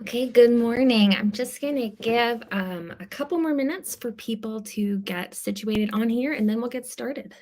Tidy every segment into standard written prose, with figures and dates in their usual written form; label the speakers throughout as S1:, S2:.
S1: Okay, good morning. I'm just going to give a couple more minutes for people to get situated on here, and then we'll get started.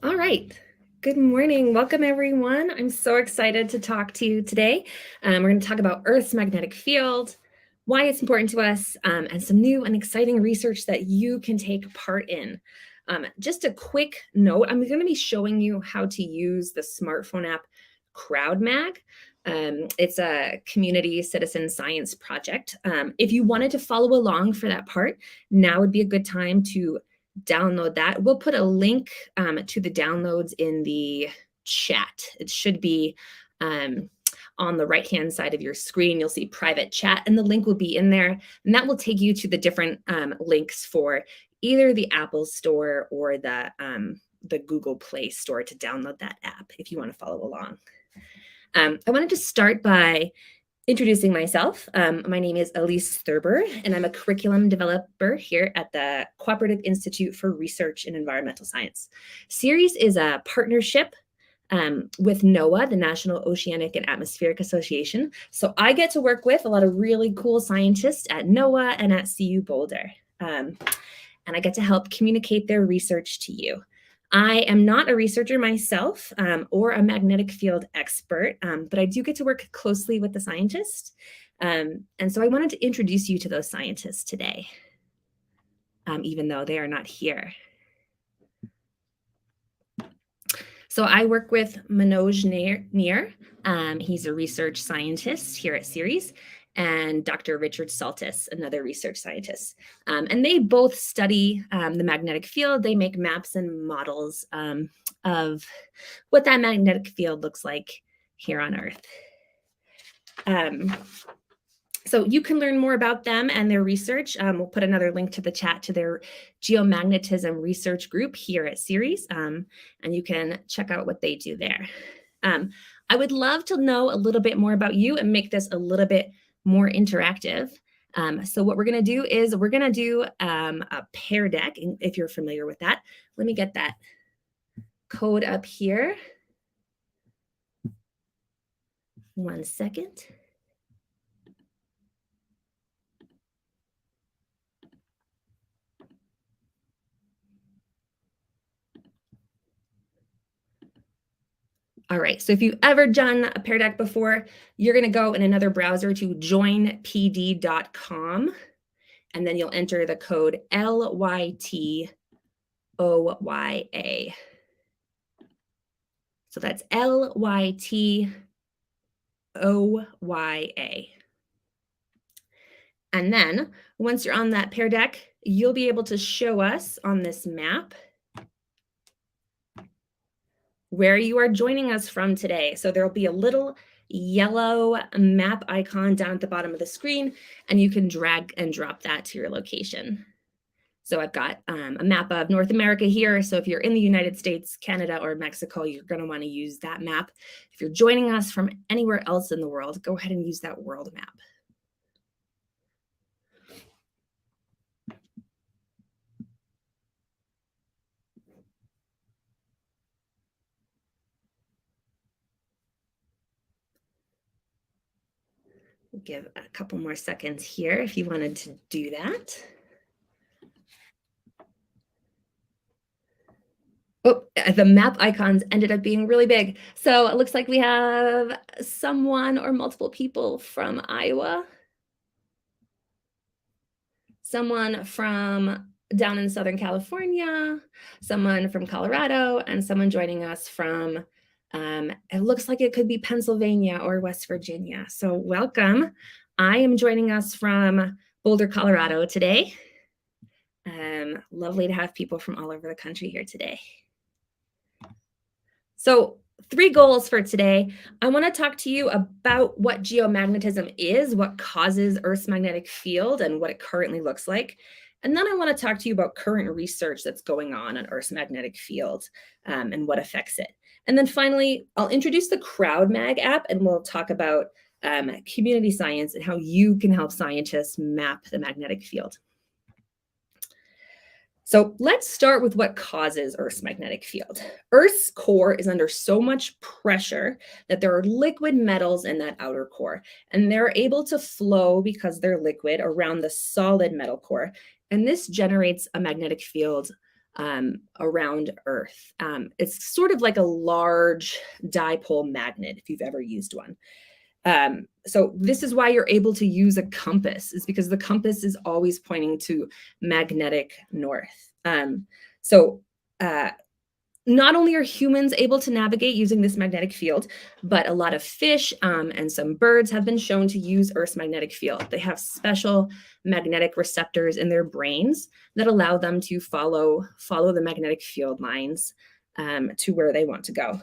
S1: All right. Good morning. Welcome, everyone. I'm so excited to talk to you today. We're going to talk about Earth's magnetic field, why it's important to us, and some new and exciting research that you can take part in. Just a quick note, I'm going to be showing you how to use the smartphone app CrowdMag. It's a community citizen science project. If you wanted to follow along for that part, now would be a good time to download that. We'll put a link to the downloads in the chat. It should be on the right-hand side of your screen. You'll see private chat, and the link will be in there. And that will take you to the different links for either the Apple Store or the Google Play Store to download that app if you want to follow along. I wanted to start by introducing myself. My name is Elise Thurber, and I'm a curriculum developer here at the Cooperative Institute for Research in Environmental Science. CERES is a partnership with NOAA, the National Oceanic and Atmospheric Association. So I get to work with a lot of really cool scientists at NOAA and at CU Boulder. And I get to help communicate their research to you. I am not a researcher myself or a magnetic field expert, but I do get to work closely with the scientists. And so I wanted to introduce you to those scientists today, even though they are not here. So I work with Manoj Nair. He's a research scientist here at CERES, and Dr. Richard Saltis, another research scientist. And they both study the magnetic field. They make maps and models of what that magnetic field looks like here on Earth. So you can learn more about them and their research. We'll put another link to the chat to their geomagnetism research group here at CERES, and you can check out what they do there. I would love to know a little bit more about you and make this a little bit more interactive. So what we're going to do is we're going to do a Pear Deck, if you're familiar with that. Let me get that code up here. 1 second. All right, so if you've ever done a Pear Deck before, you're going to go in another browser to joinpd.com, and then you'll enter the code LYTOYA. So that's LYTOYA. And then once you're on that Pear Deck, you'll be able to show us on this map where you are joining us from today. So there'll be a little yellow map icon down at the bottom of the screen, and you can drag and drop that to your location. So I've got a map of North America here. So if you're in the United States, Canada, or Mexico, you're going to want to use that map. If you're joining us from anywhere else in the world, go ahead and use that world map. We'll give a couple more seconds here if you wanted to do that. Oh, the map icons ended up being really big. So it looks like we have someone or multiple people from Iowa, someone from down in Southern California, someone from Colorado, and someone joining us from, it looks like it could be Pennsylvania or West Virginia. So welcome. I am joining us from Boulder, Colorado today. Lovely to have people from all over the country here today. So 3 goals for today. I want to talk to you about what geomagnetism is, what causes Earth's magnetic field, and what it currently looks like. And then I want to talk to you about current research that's going on Earth's magnetic field and what affects it. And then finally, I'll introduce the CrowdMag app, and we'll talk about community science and how you can help scientists map the magnetic field. So let's start with what causes Earth's magnetic field. Earth's core is under so much pressure that there are liquid metals in that outer core, and they're able to flow because they're liquid around the solid metal core. And this generates a magnetic field around Earth. It's sort of like a large dipole magnet, if you've ever used one. So this is why you're able to use a compass, is because the compass is always pointing to magnetic north. Not only are humans able to navigate using this magnetic field, but a lot of fish and some birds have been shown to use Earth's magnetic field. They have special magnetic receptors in their brains that allow them to follow the magnetic field lines to where they want to go.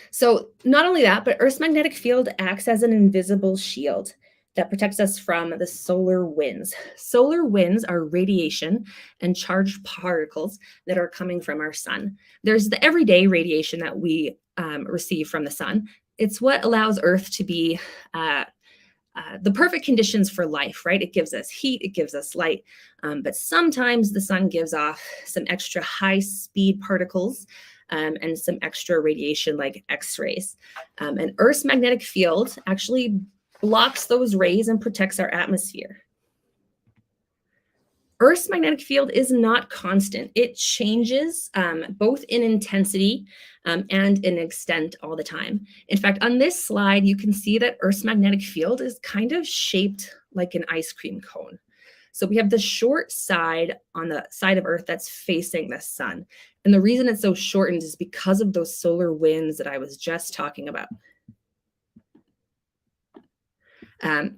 S1: So not only that, but Earth's magnetic field acts as an invisible shield that protects us from the solar winds. Solar winds are radiation and charged particles that are coming from our sun. There's the everyday radiation that we receive from the sun. It's what allows Earth to be the perfect conditions for life, right? It gives us heat, it gives us light, but sometimes the sun gives off some extra high-speed particles and some extra radiation like X-rays. And Earth's magnetic field actually blocks those rays and protects our atmosphere. Earth's magnetic field is not constant. It changes both in intensity and in extent all the time. In fact, on this slide, you can see that Earth's magnetic field is kind of shaped like an ice cream cone. So we have the short side on the side of Earth that's facing the sun. And the reason it's so shortened is because of those solar winds that I was just talking about.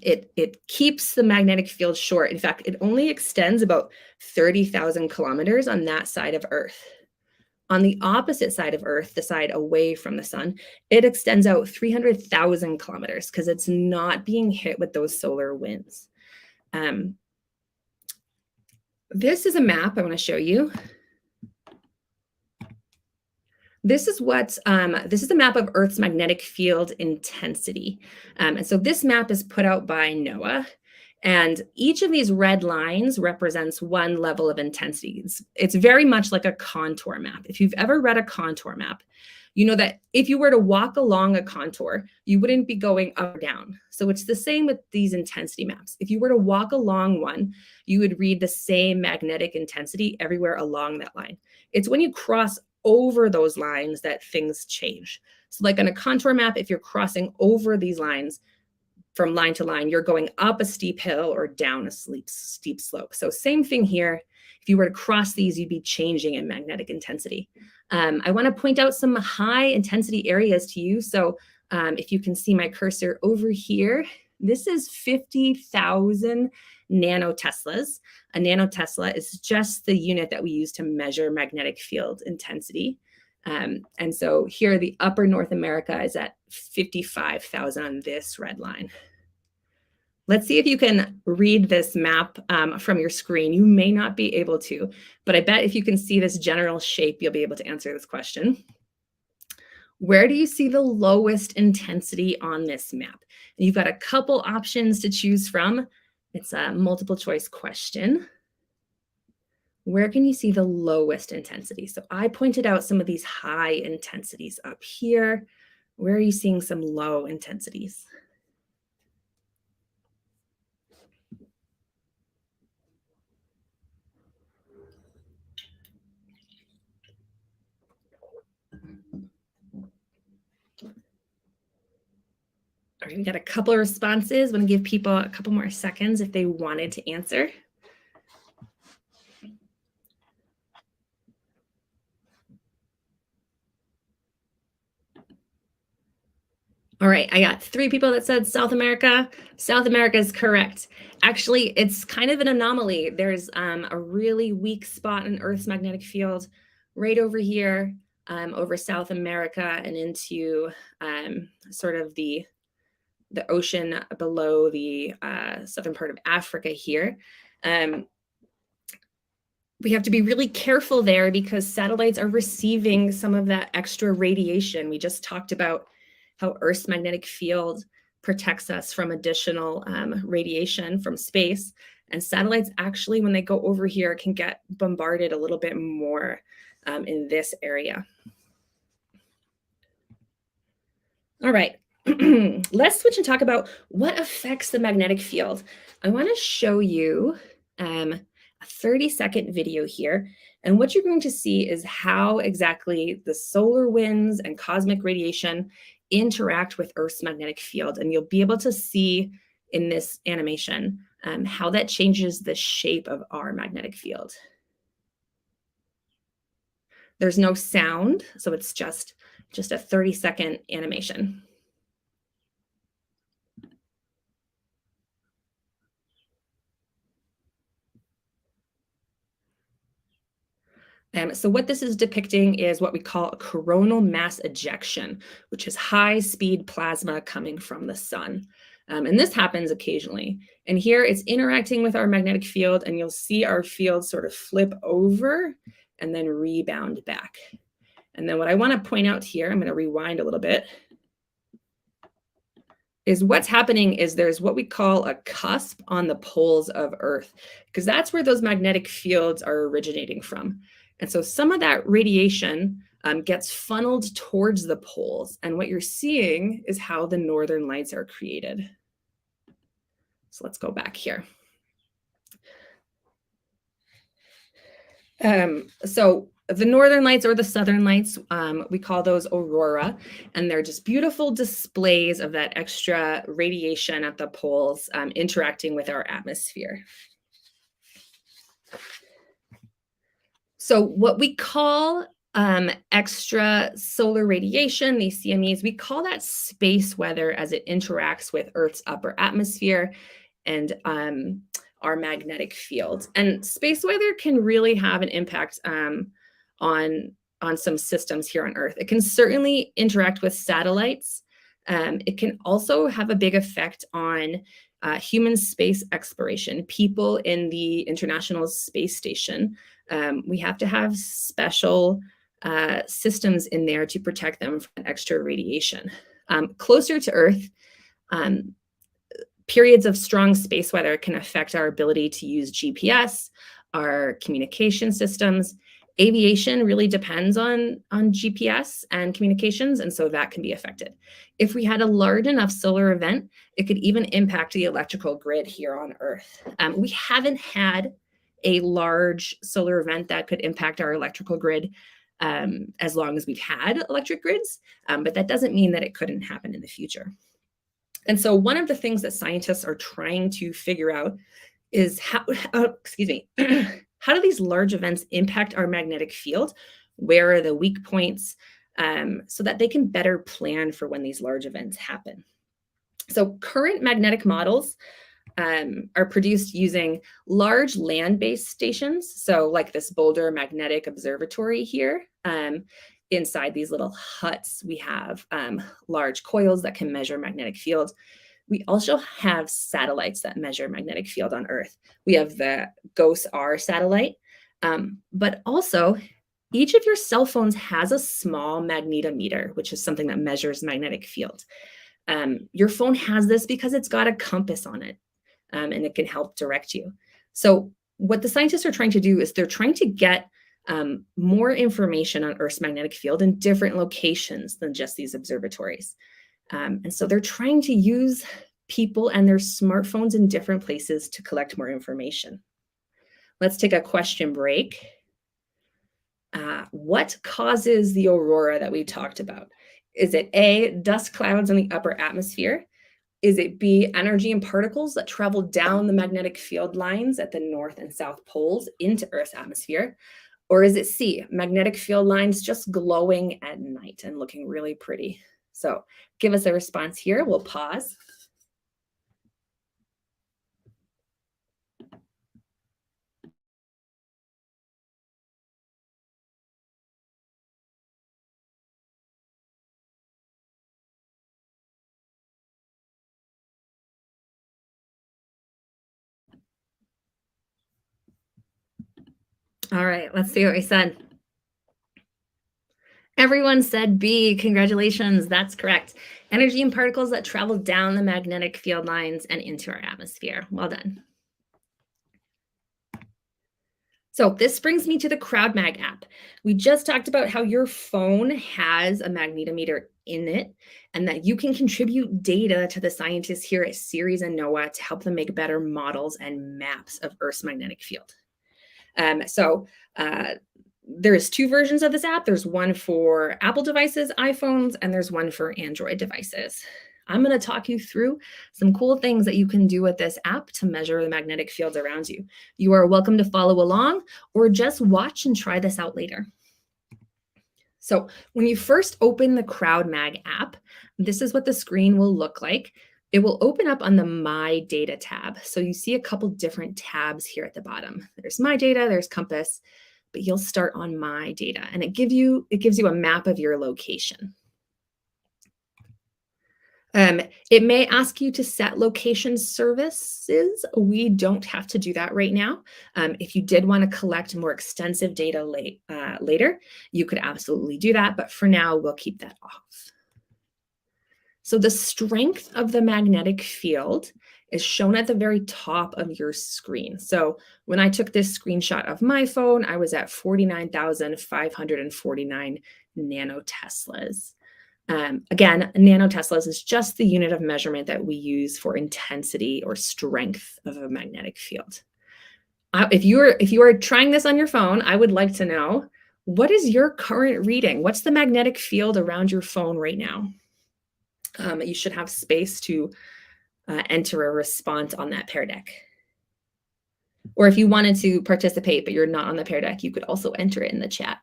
S1: It keeps the magnetic field short. In fact, it only extends about 30,000 kilometers on that side of Earth. On the opposite side of Earth, the side away from the sun, it extends out 300,000 kilometers because it's not being hit with those solar winds. This is a map I want to show you. This is a map of Earth's magnetic field intensity. And so this map is put out by NOAA. And each of these red lines represents one level of intensity. It's very much like a contour map. If you've ever read a contour map, you know that if you were to walk along a contour, you wouldn't be going up or down. So it's the same with these intensity maps. If you were to walk along one, you would read the same magnetic intensity everywhere along that line. It's when you cross over those lines that things change. So like on a contour map, if you're crossing over these lines from line to line, you're going up a steep hill or down a steep slope. So same thing here. If you were to cross these, you'd be changing in magnetic intensity. I want to point out some high intensity areas to you. So if you can see my cursor over here, this is 50,000 nanoteslas. A nanotesla is just the unit that we use to measure magnetic field intensity. And so here, the upper North America is at 55,000 on this red line. Let's see if you can read this map from your screen. You may not be able to, but I bet if you can see this general shape, you'll be able to answer this question. Where do you see the lowest intensity on this map? And you've got a couple options to choose from. It's a multiple choice question. Where can you see the lowest intensity? So I pointed out some of these high intensities up here. Where are you seeing some low intensities? All right, we got a couple of responses. I'm going to give people a couple more seconds if they wanted to answer. All right, I got 3 people that said South America. South America is correct. Actually, it's kind of an anomaly. There's a really weak spot in Earth's magnetic field right over here, over South America and into sort of the ocean below the southern part of Africa here. We have to be really careful there because satellites are receiving some of that extra radiation. We just talked about how Earth's magnetic field protects us from additional radiation from space. And satellites actually, when they go over here, can get bombarded a little bit more in this area. All right, let's switch and talk about what affects the magnetic field. I want to show you a 30-second video here. And what you're going to see is how exactly the solar winds and cosmic radiation interact with Earth's magnetic field. And you'll be able to see in this animation how that changes the shape of our magnetic field. There's no sound, so it's just a 30-second animation. So what this is depicting is what we call a coronal mass ejection, which is high-speed plasma coming from the sun. And this happens occasionally. And here it's interacting with our magnetic field, and you'll see our field sort of flip over and then rebound back. And then what I want to point out here, I'm going to rewind a little bit, is what's happening is there's what we call a cusp on the poles of Earth, because that's where those magnetic fields are originating from. And so some of that radiation gets funneled towards the poles. And what you're seeing is how the northern lights are created. So let's go back here. So the northern lights or the southern lights, we call those aurora, and they're just beautiful displays of that extra radiation at the poles interacting with our atmosphere. So what we call extra solar radiation, these CMEs, we call that space weather as it interacts with Earth's upper atmosphere and our magnetic field. And space weather can really have an impact on some systems here on Earth. It can certainly interact with satellites. It can also have a big effect on human space exploration, people in the International Space Station. We have to have special systems in there to protect them from extra radiation. Closer to Earth, periods of strong space weather can affect our ability to use GPS, our communication systems. Aviation really depends on GPS and communications, and so that can be affected. If we had a large enough solar event, it could even impact the electrical grid here on Earth. We haven't had a large solar event that could impact our electrical grid as long as we've had electric grids, but that doesn't mean that it couldn't happen in the future. And so one of the things that scientists are trying to figure out is how do these large events impact our magnetic field? Where are the weak points so that they can better plan for when these large events happen? So current magnetic models are produced using large land-based stations. So like this Boulder Magnetic Observatory here. inside these little huts, we have large coils that can measure magnetic fields. We also have satellites that measure magnetic field on Earth. We have the GOES-R satellite, but also each of your cell phones has a small magnetometer, which is something that measures magnetic field. Your phone has this because it's got a compass on it, and it can help direct you. So what the scientists are trying to do is they're trying to get more information on Earth's magnetic field in different locations than just these observatories. And so they're trying to use people and their smartphones in different places to collect more information. Let's take a question break. What causes the aurora that we talked about? Is it A, dust clouds in the upper atmosphere? Is it B, energy and particles that travel down the magnetic field lines at the north and south poles into Earth's atmosphere? Or is it C, magnetic field lines just glowing at night and looking really pretty? So give us a response here. We'll pause. All right, let's see what we said. Everyone said B. Congratulations, that's correct. Energy and particles that travel down the magnetic field lines and into our atmosphere. Well done. So this brings me to the CrowdMag app. We just talked about how your phone has a magnetometer in it and that you can contribute data to the scientists here at Ceres and NOAA to help them make better models and maps of Earth's magnetic field. There's two versions of this app. There's one for Apple devices, iPhones, and there's one for Android devices. I'm going to talk you through some cool things that you can do with this app to measure the magnetic fields around you. You are welcome to follow along or just watch and try this out later. So when you first open the CrowdMag app, this is what the screen will look like. It will open up on the My Data tab. So you see a couple different tabs here at the bottom. There's My Data, there's Compass, but you'll start on My Data, and it gives you a map of your location. It may ask you to set location services. We don't have to do that right now. If you did want to collect more extensive data later, you could absolutely do that, but for now, we'll keep that off. So the strength of the magnetic field is shown at the very top of your screen. So when I took this screenshot of my phone, I was at 49,549 nanoteslas. Again, nanoteslas is just the unit of measurement that we use for intensity or strength of a magnetic field. If you are trying this on your phone, I would like to know, what is your current reading? What's the magnetic field around your phone right now? You should have space to enter a response on that Pear Deck. Or if you wanted to participate, but you're not on the Pear Deck, you could also enter it in the chat.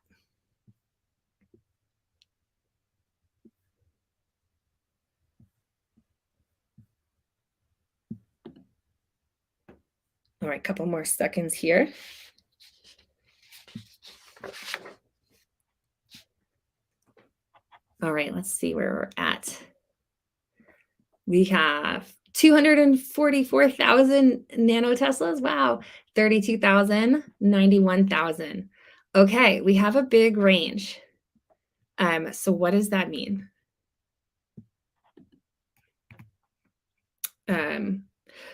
S1: All right, couple more seconds here. All right, let's see where we're at. We have 244,000 nanoteslas. Wow, 32,000, 91,000. Okay, we have a big range. So what does that mean?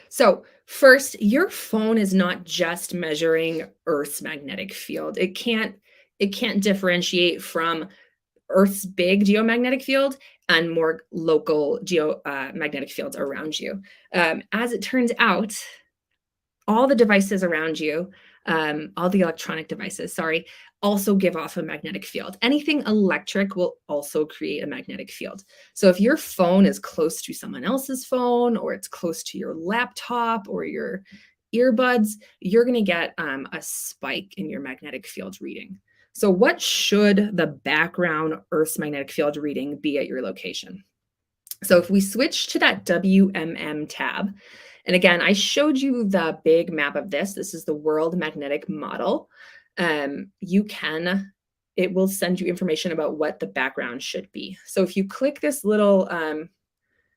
S1: So first, your phone is not just measuring Earth's magnetic field. It can't differentiate from Earth's big geomagnetic field and more local geomagnetic fields around you. As it turns out, all the devices around you, all the electronic devices, also give off a magnetic field. Anything electric will also create a magnetic field. So if your phone is close to someone else's phone, or it's close to your laptop or your earbuds, you're going to get a spike in your magnetic field reading. So what should the background Earth's magnetic field reading be at your location? So if we switch to that WMM tab, and again, I showed you the big map of this. This is the World Magnetic Model. You can it will send you information about what the background should be. So if you click this little,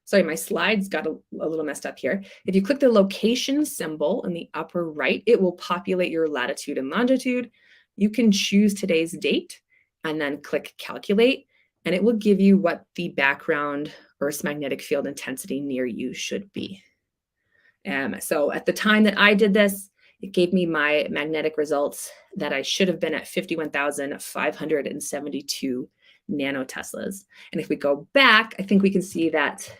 S1: sorry, my slides got a little messed up here. If you click the location symbol in the upper right, it will populate your latitude and longitude. You can choose today's date and then click calculate, and it will give you what the background Earth's magnetic field intensity near you should be. So at the time that I did this, it gave me my magnetic results that I should have been at 51,572 nanoteslas. And if we go back, I think we can see that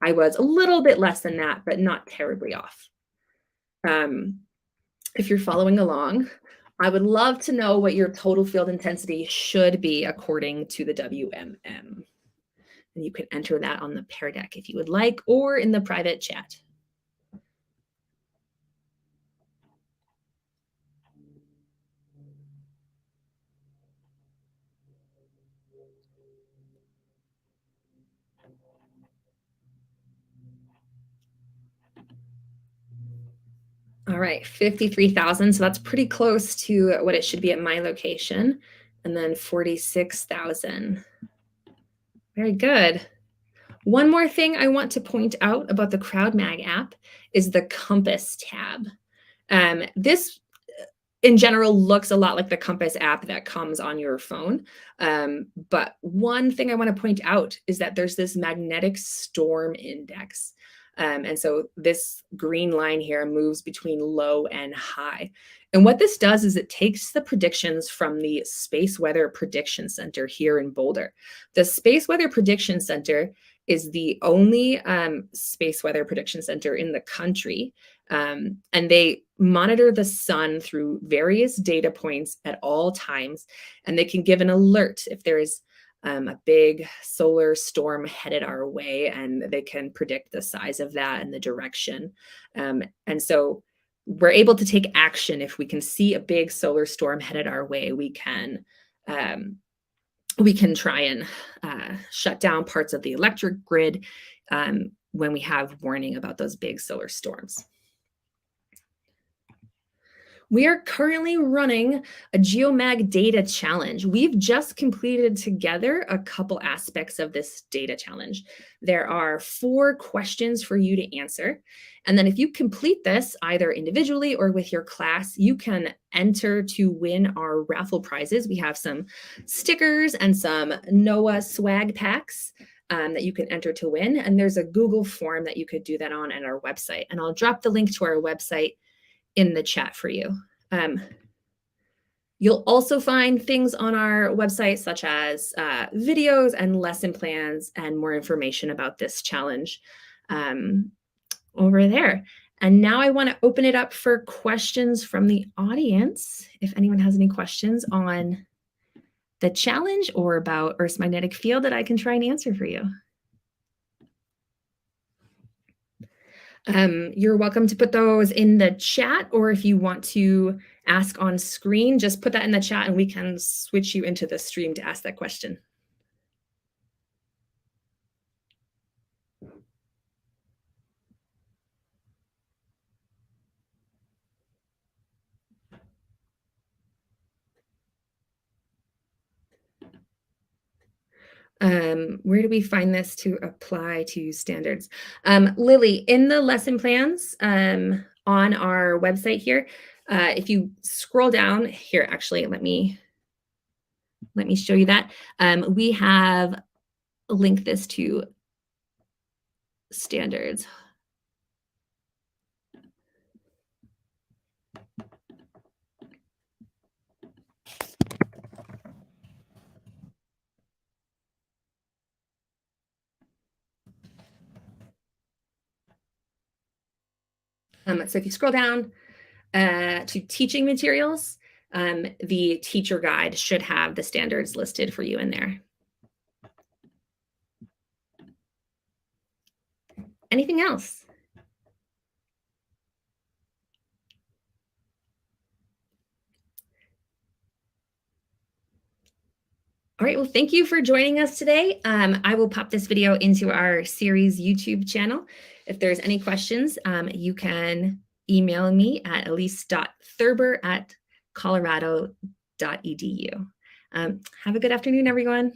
S1: I was a little bit less than that, but not terribly off. If you're following along, I would love to know what your total field intensity should be according to the WMM. And you can enter that on the Pear Deck if you would like, or in the private chat. All right, 53,000. So that's pretty close to what it should be at my location. And then 46,000. Very good. One more thing I want to point out about the CrowdMag app is the Compass tab. This, in general, looks a lot like the Compass app that comes on your phone. But one thing I want to point out is that there's this magnetic storm index. And so this green line here moves between low and high. And what this does is it takes the predictions from the Space Weather Prediction Center here in Boulder. The Space Weather Prediction Center is the only space weather prediction center in the country. And they monitor the sun through various data points at all times. And they can give an alert if there is a big solar storm headed our way, and they can predict the size of that and the direction. And so we're able to take action if we can see a big solar storm headed our way. We can try and shut down parts of the electric grid when we have warning about those big solar storms. We are currently running a GeoMag data challenge. We've just completed together a couple aspects of this data challenge. There are 4 questions for you to answer. And then if you complete this either individually or with your class, you can enter to win our raffle prizes. We have some stickers and some NOAA swag packs that you can enter to win. And there's a Google form that you could do that on at our website. And I'll drop the link to our website in the chat for you. You'll also find things on our website such as videos and lesson plans and more information about this challenge over there. And now I want to open it up for questions from the audience. If anyone has any questions on the challenge or about Earth's magnetic field that I can try and answer for you. You're welcome to put those in the chat, or if you want to ask on screen, just put that in the chat and we can switch you into the stream to ask that question. Where do we find this to apply to standards? Lily, in the lesson plans on our website here, if you scroll down here, actually, let me show you that. We have linked this to standards. So if you scroll down to teaching materials, the teacher guide should have the standards listed for you in there. Anything else? All right, well, thank you for joining us today. I will pop this video into our series YouTube channel. If there's any questions, you can email me at elise.thurber@colorado.edu. Have a good afternoon, everyone.